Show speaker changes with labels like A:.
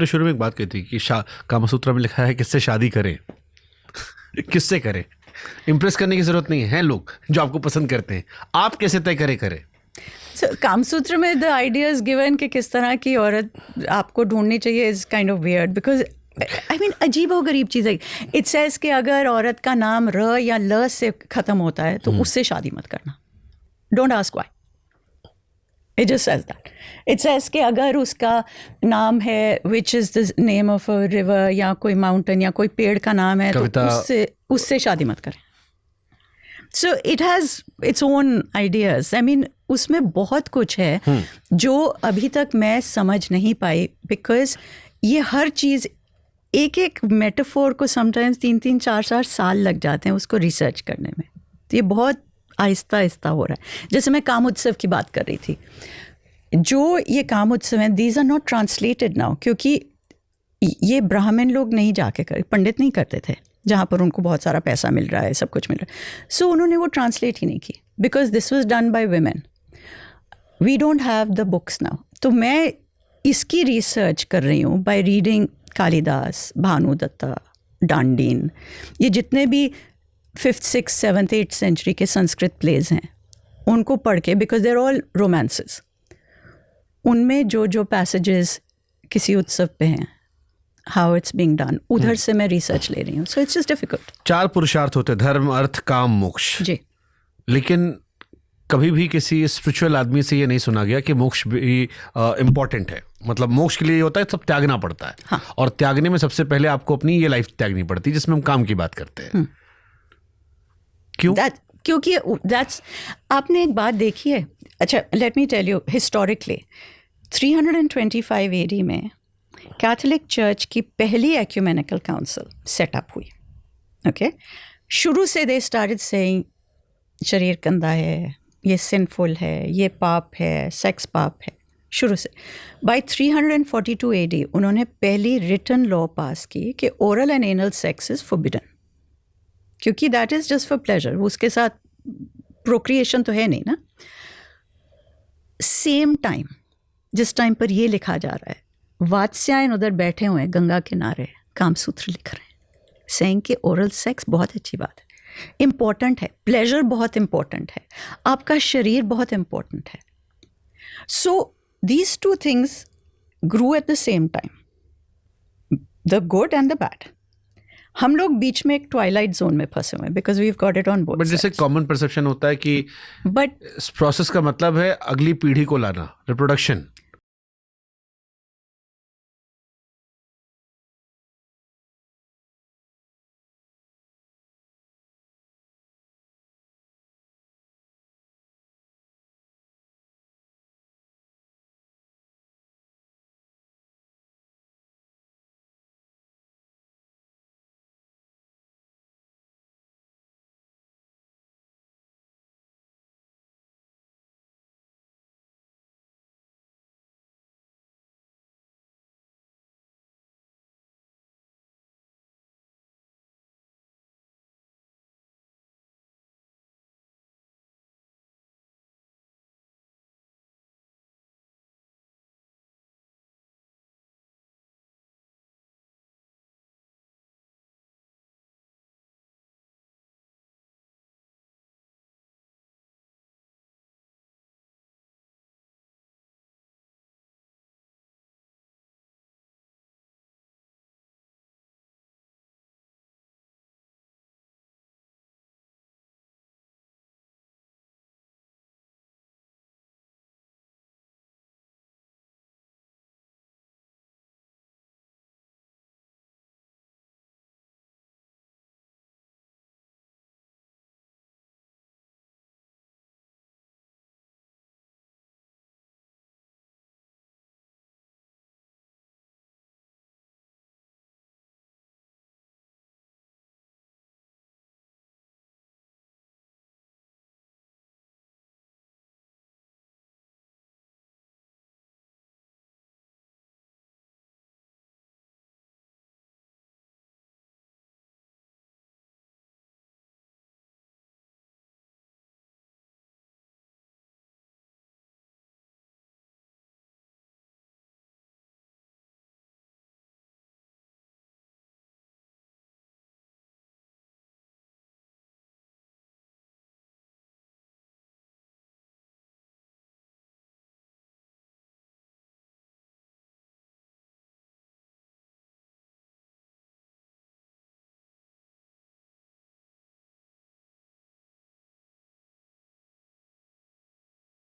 A: तो शुरू में एक बात कही थी कि कामसूत्र में लिखा है किससे शादी करें किससे करें, इम्प्रेस करने की जरूरत नहीं है लोग जो आपको पसंद करते हैं, आप कैसे तय करें।
B: कामसूत्र में द आइडिया इज गिवन कि किस तरह की औरत आपको ढूंढनी चाहिए is kind of weird, because I mean अजीब और गरीब चीज़ है। इट सेज कि अगर औरत का नाम र या ल से ख़त्म होता है तो उससे शादी मत करना। Don't ask why, it just says that. It says कि अगर उसका नाम है which is the name of a river या कोई माउंटेन या कोई पेड़ का नाम है तो उससे शादी मत करें। So it has its own ideas. I mean उसमें बहुत कुछ है जो अभी तक मैं समझ नहीं पाई, बिकॉज ये हर चीज़ एक एक मेटाफोर को समटाइम्स 3-3, 4-4 साल लग जाते हैं उसको रिसर्च करने में। तो ये बहुत आहिस्ता आहिस्ता हो रहा है। जैसे मैं काम उत्सव की बात कर रही थी, जो ये काम उत्सव हैं these are not translated now, क्योंकि ये ब्राह्मण लोग नहीं जाके कर, पंडित नहीं करते थे जहाँ पर उनको बहुत सारा पैसा मिल रहा है, सब कुछ मिल रहा है। सो उन्होंने वो ट्रांसलेट ही नहीं की, because this was done by women. We don't have the books now. तो मैं इसकी रिसर्च कर रही हूँ बाय रीडिंग कालिदास, भानुदत्ता, डांडीन, ये जितने भी 5th, 6th, 7th, 8th century के संस्कृत प्लेज हैं उनको पढ़ के, बिकॉज देर ऑल रोमांसेस, उनमें जो जो पैसेजेस किसी उत्सव पे हैं, हाउ इट्स बीइंग डन, उधर से मैं रिसर्च ले रही हूँ। So it's just difficult.
A: 4 पुरुषार्थ होते, धर्म, अर्थ, काम, मोक्ष
B: जी।
A: लेकिन कभी भी किसी स्पिरिचुअल आदमी से ये नहीं सुना गया कि मोक्ष भी इम्पोर्टेंट है। मतलब मोक्ष के लिए ये होता है सब त्यागना पड़ता है।
B: हाँ।
A: और त्यागने में सबसे पहले आपको अपनी ये लाइफ त्यागनी पड़ती है जिसमें हम काम की बात करते हैं। क्यों?
B: क्योंकि दैट्स, आपने एक बात देखी है। अच्छा, let me tell you, historically 325 AD में कैथोलिक चर्च की पहली एक्यूमेनिकल काउंसिल सेटअप हुई। ओके, शुरू से दे स्टार्टेड सेइंग शरीर गंदा है, ये सिंफुल है, ये पाप है, सेक्स पाप है, शुरू से। बाय 342 AD उन्होंने पहली रिटन लॉ पास की कि oral and anal sex is forbidden, क्योंकि that is just for pleasure, उसके साथ प्रोक्रिएशन तो है नहीं ना। सेम टाइम जिस टाइम पर ये लिखा जा रहा है, वात्स्यायन उधर बैठे हुए हैं गंगा किनारे, कामसूत्र लिख रहे हैं, सेइंग कि ओरल सेक्स बहुत अच्छी बात है, इम्पॉर्टेंट है, प्लेजर बहुत इम्पॉर्टेंट है, आपका शरीर बहुत इम्पॉर्टेंट है। So these 2 things grew at the same time, the good and the bad. हम लोग बीच में एक ट्वाइलाइट जोन में फंसे हुए हैं because we have got it on both.
A: But जैसे कॉमन परसेप्शन होता है कि बट इस प्रोसेस का मतलब है अगली पीढ़ी को लाना, रिप्रोडक्शन।